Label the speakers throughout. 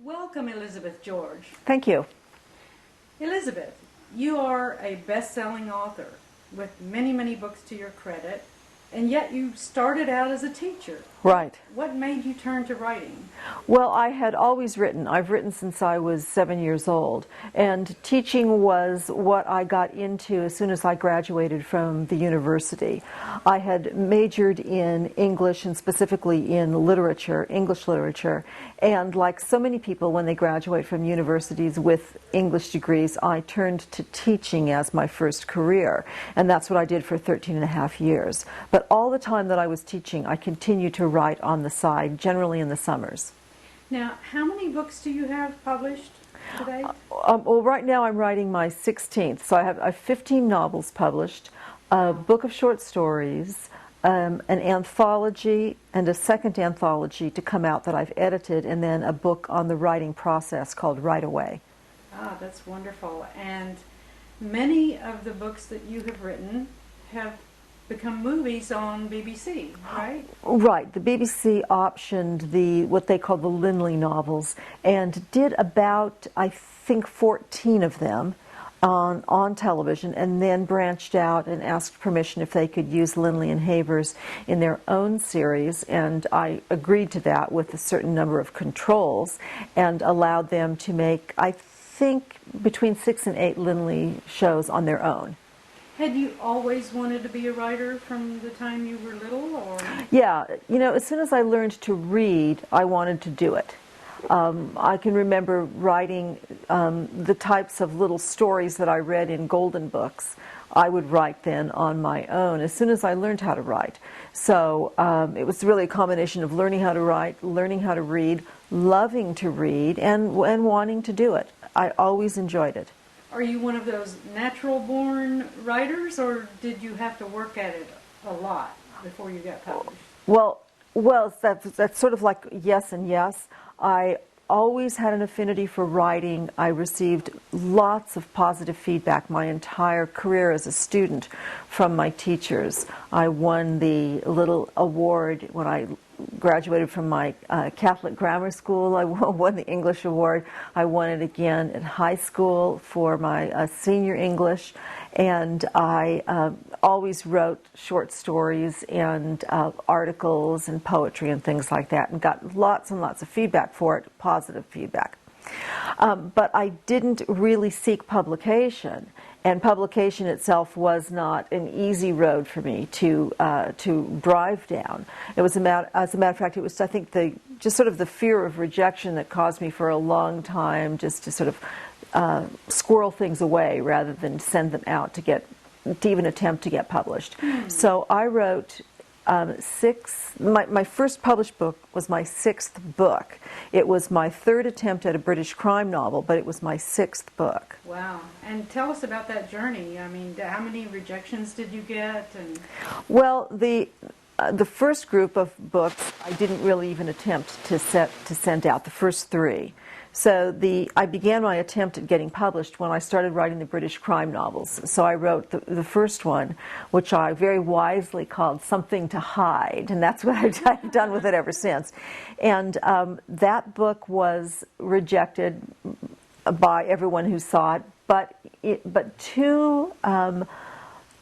Speaker 1: Welcome, Eliabeth George.
Speaker 2: Thank you.
Speaker 1: Eliabeth, you are a best-selling author with many, many books to your credit, and yet you started out as a teacher.
Speaker 2: Right.
Speaker 1: What made you turn to writing?
Speaker 2: Well, I had always written. I've written since I was 7 years old, and teaching was what I got into as soon as I graduated from the university. I had majored in English and specifically in literature, English literature, and like so many people when they graduate from universities with English degrees, I turned to teaching as my first career, and that's what I did for 13 and a half years. But all the time that I was teaching, I continued to write on the side, generally in the summers.
Speaker 1: Now, how many books do you have published today?
Speaker 2: Well, right now I'm writing my 16th, so I have 15 novels published, a book of short stories, an anthology, and a second anthology to come out that I've edited, and then a book on the writing process called Right Away.
Speaker 1: Ah, that's wonderful. And many of the books that you have written have become movies on BBC, right?
Speaker 2: Right. The BBC optioned what they call the Linley novels and did about, I think, 14 of them on television, and then branched out and asked permission if they could use Linley and Havers in their own series, and I agreed to that with a certain number of controls and allowed them to make, I think, between 6 and 8 Linley shows on their own.
Speaker 1: Had you always wanted to be a writer from the time you were little, or?
Speaker 2: Yeah, as soon as I learned to read, I wanted to do it. I can remember writing the types of little stories that I read in Golden books. I would write then on my own as soon as I learned how to write. So it was really a combination of learning how to write, learning how to read, loving to read, and wanting to do it. I always enjoyed it.
Speaker 1: Are you one of those natural-born writers, or did you have to work at it a lot before you got published?
Speaker 2: Well, that's sort of like yes and yes. I always had an affinity for writing. I received lots of positive feedback my entire career as a student from my teachers. I won the little award when I graduated from my Catholic grammar school. I won the English award. I won it again at high school for my senior English, and I always wrote short stories and articles and poetry and things like that, and got lots and lots of feedback for it, positive feedback. But I didn't really seek publication, and publication itself was not an easy road for me to drive down. It was as a matter of fact, it was, I think, just sort of the fear of rejection that caused me for a long time just to sort of squirrel things away rather than send them out to even attempt to get published. So I wrote my first published book was my 6th book. It was my 3rd attempt at a British crime novel, but it was my 6th book.
Speaker 1: Wow. And tell us about that journey. I mean, how many rejections did you get? And
Speaker 2: well, the first group of books I didn't really even attempt to send out, the first 3. So I began my attempt at getting published when I started writing the British crime novels. So I wrote the first one, which I very wisely called Something to Hide, and that's what I've done with it ever since. And that book was rejected by everyone who saw it, but 2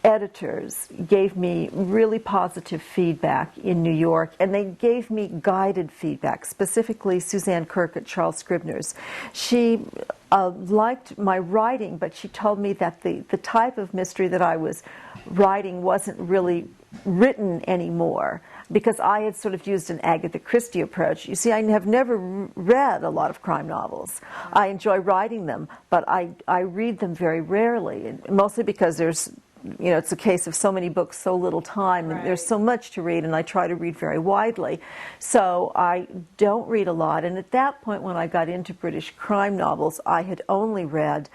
Speaker 2: editors gave me really positive feedback in New York, and they gave me guided feedback, specifically Suzanne Kirk at Charles Scribner's. She liked my writing, but she told me that the type of mystery that I was writing wasn't really written anymore, because I had sort of used an Agatha Christie approach. You see, I have never read a lot of crime novels. I enjoy writing them, but I read them very rarely, mostly because it's a case of so many books, so little time, and there's so much to read, and I try to read very widely. So I don't read a lot, and at that point when I got into British crime novels, I had only read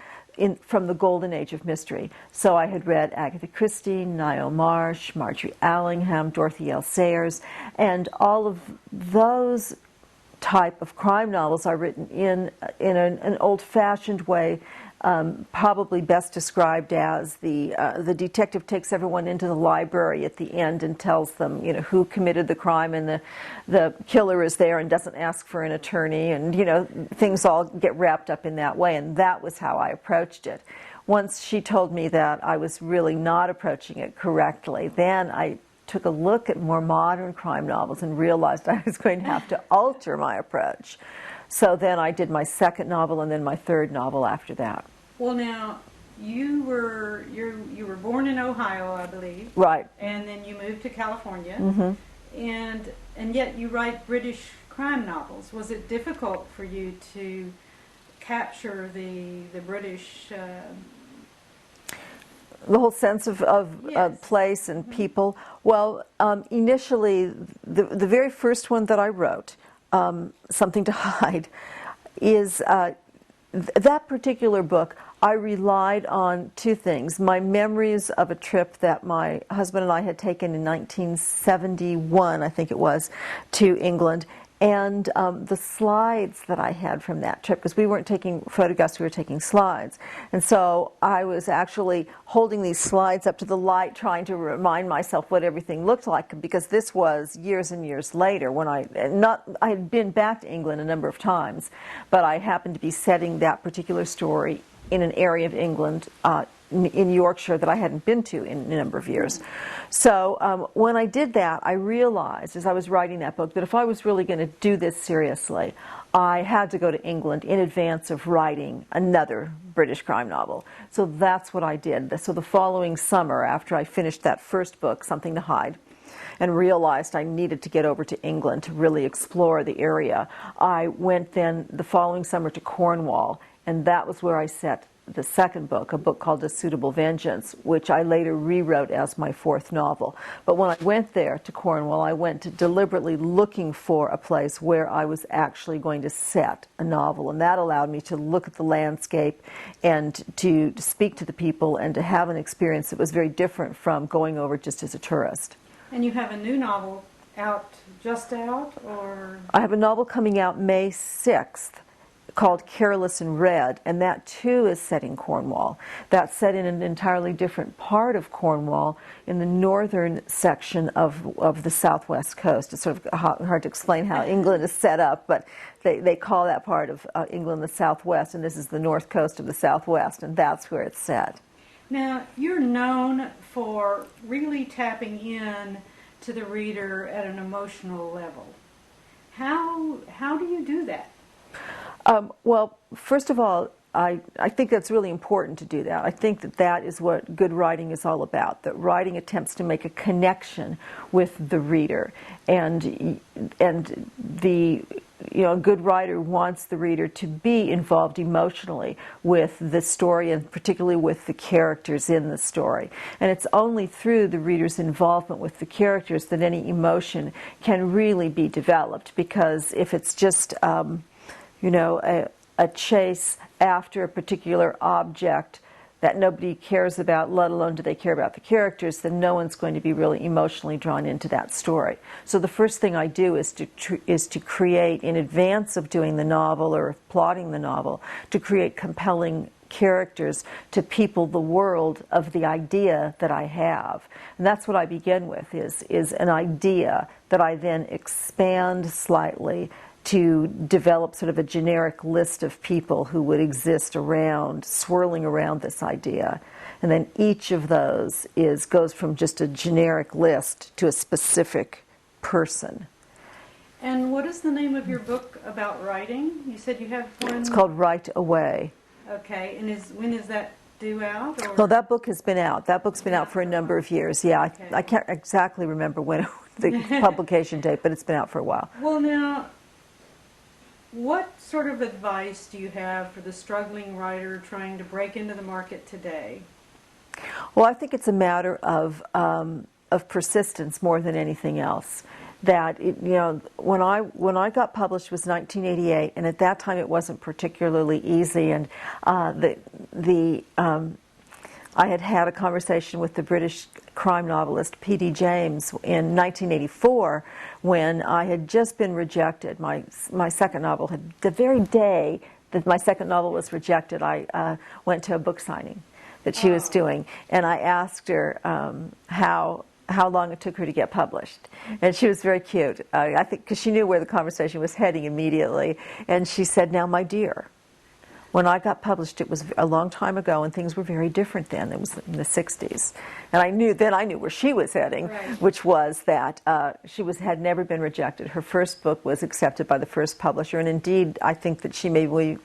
Speaker 2: from the golden age of mystery. So I had read Agatha Christie, Niall Marsh, Marjorie Allingham, Dorothy L. Sayers, and all of those type of crime novels are written in an old-fashioned way, probably best described as the detective takes everyone into the library at the end and tells them, who committed the crime, and the killer is there and doesn't ask for an attorney, and things all get wrapped up in that way. And that was how I approached it. Once she told me that I was really not approaching it correctly, then I took a look at more modern crime novels and realized I was going to have to alter my approach. So then I did my second novel and then my third novel after that.
Speaker 1: Well, now you were born in Ohio, I believe.
Speaker 2: Right.
Speaker 1: And then you moved to California.
Speaker 2: Mm-hmm.
Speaker 1: And yet you write British crime novels. Was it difficult for you to capture the British?
Speaker 2: The whole sense of
Speaker 1: Yes.
Speaker 2: place and people. Well, initially, the very first one that I wrote, Something to Hide, is that particular book. I relied on two things: my memories of a trip that my husband and I had taken in 1971, I think it was, to England, and the slides that I had from that trip, because we weren't taking photographs, we were taking slides. And so I was actually holding these slides up to the light, trying to remind myself what everything looked like, because this was years and years later when I had been back to England a number of times, but I happened to be setting that particular story in an area of England in Yorkshire that I hadn't been to in a number of years. So when I did that, I realized as I was writing that book that if I was really going to do this seriously, I had to go to England in advance of writing another British crime novel. So that's what I did. So the following summer, after I finished that first book, Something to Hide, and realized I needed to get over to England to really explore the area, I went then the following summer to Cornwall, and that was where I set the second book, a book called A Suitable Vengeance, which I later rewrote as my fourth novel. But when I went there to Cornwall, I went deliberately looking for a place where I was actually going to set a novel, and that allowed me to look at the landscape and to speak to the people and to have an experience that was very different from going over just as a tourist.
Speaker 1: And you have a new novel just out, or?
Speaker 2: I have a novel coming out May 6th. Called Careless and Read, and that too is set in Cornwall. That's set in an entirely different part of Cornwall, in the northern section of the southwest coast. It's sort of hard to explain how England is set up, but they call that part of England the southwest, and this is the north coast of the southwest, and that's where it's set.
Speaker 1: Now, you're known for really tapping in to the reader at an emotional level. How do you do that?
Speaker 2: Well, first of all, I think that's really important to do that. I think that is what good writing is all about, that writing attempts to make a connection with the reader. And a good writer wants the reader to be involved emotionally with the story, and particularly with the characters in the story. And it's only through the reader's involvement with the characters that any emotion can really be developed, because if it's just a chase after a particular object that nobody cares about, let alone do they care about the characters, then no one's going to be really emotionally drawn into that story. So the first thing I do is to create, in advance of doing the novel or plotting the novel, to create compelling characters to people the world of the idea that I have. And that's what I begin with, is an idea that I then expand slightly to develop sort of a generic list of people who would exist swirling around this idea. And then each of those goes from just a generic list to a specific person.
Speaker 1: And what is the name of your book about writing? You said you have one?
Speaker 2: It's called Write Away.
Speaker 1: Okay, and when is that due out? Or?
Speaker 2: No, that book has been out. That book's been out for a number of years. Yeah,
Speaker 1: Okay.
Speaker 2: I can't exactly remember when the publication date, but it's been out for a while.
Speaker 1: Well, now, what sort of advice do you have for the struggling writer trying to break into the market today?
Speaker 2: Well, I think it's a matter of persistence more than anything else. That when I got published was 1988, and at that time it wasn't particularly easy, and the I had had a conversation with the British crime novelist P.D. James in 1984 when I had just been rejected. My second novel had, the very day that my second novel was rejected, I went to a book signing that she was doing, and I asked her how long it took her to get published. And she was very cute, I think, because she knew where the conversation was heading immediately. And she said, "Now, my dear, when I got published, it was a long time ago, and things were very different then. It was in the 60s. And I knew where she was heading,
Speaker 1: right,
Speaker 2: which was that she had never been rejected. Her first book was accepted by the first publisher, and indeed, I think that she may be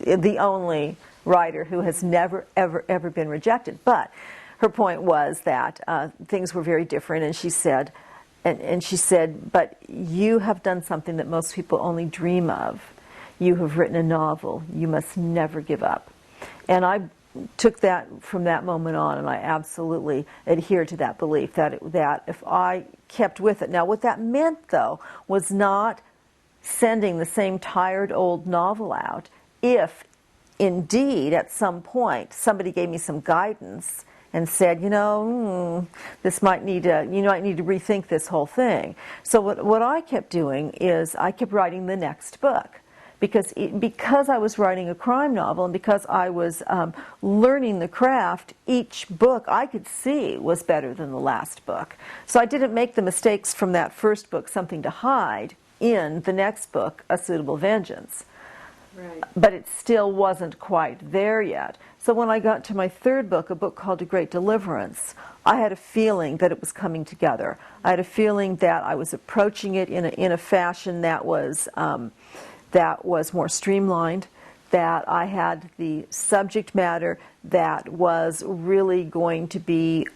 Speaker 2: the only writer who has never, ever been rejected. But her point was that things were very different, and she said, but you have done something that most people only dream of. You have written a novel. You must never give up." And I took that from that moment on, and I absolutely adhered to that belief that if I kept with it. Now, what that meant, though, was not sending the same tired old novel out if, indeed, at some point, somebody gave me some guidance and said, this might need to, might need to rethink this whole thing. So what I kept doing is I kept writing the next book. Because I was writing a crime novel and because I was learning the craft, each book I could see was better than the last book. So I didn't make the mistakes from that first book, Something to Hide, in the next book, A Suitable Vengeance.
Speaker 1: right.
Speaker 2: But it still wasn't quite there yet. So when I got to my third book, a book called A Great Deliverance, I had a feeling that it was coming together. I had a feeling that I was approaching it in a fashion that was more streamlined, that I had the subject matter that was really going to be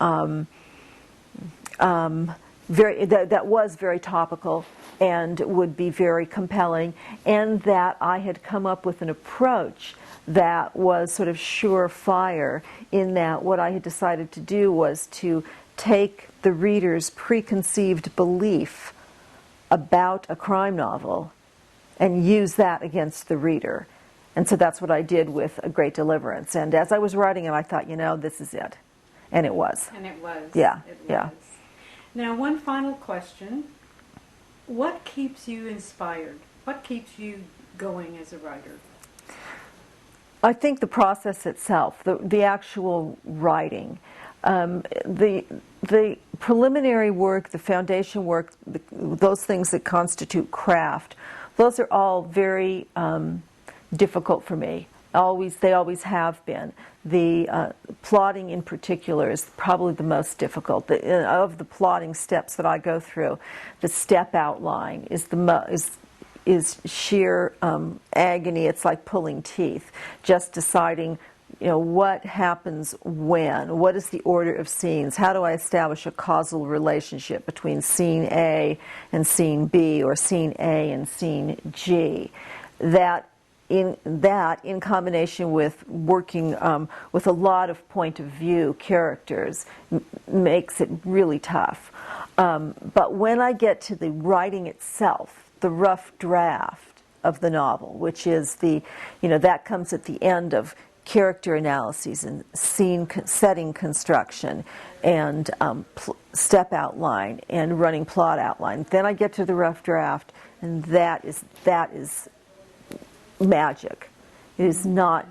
Speaker 2: that was very topical and would be very compelling, and that I had come up with an approach that was sort of surefire, in that what I had decided to do was to take the reader's preconceived belief about a crime novel and use that against the reader. And so that's what I did with A Great Deliverance. And as I was writing it, I thought, this is it. And it was.
Speaker 1: And it was.
Speaker 2: Yeah,
Speaker 1: It was.
Speaker 2: yeah.
Speaker 1: Now, one final question. What keeps you inspired? What keeps you going as a writer?
Speaker 2: I think the process itself, the actual writing, the preliminary work, the foundation work, those things that constitute craft, those are all very difficult for me. They always have been. The plotting in particular is probably the most difficult. Of the plotting steps that I go through, the step outline is sheer agony. It's like pulling teeth, just deciding, what happens when, what is the order of scenes, how do I establish a causal relationship between scene A and scene B, or scene A and scene G. That in combination with working with a lot of point of view characters makes it really tough. But when I get to the writing itself, the rough draft of the novel, which is that comes at the end of character analyses and setting construction and step outline and running plot outline. Then I get to the rough draft, and that is magic. It's not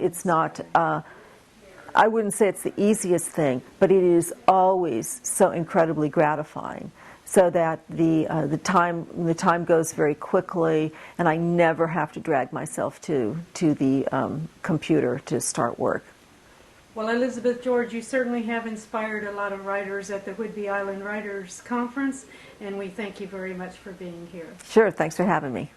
Speaker 2: I wouldn't say it's the easiest thing, but it is always so incredibly gratifying. So that the time goes very quickly, and I never have to drag myself to the computer to start work.
Speaker 1: Well, Eliabeth George, you certainly have inspired a lot of writers at the Whidbey Island Writers Conference, and we thank you very much for being here.
Speaker 2: Sure, thanks for having me.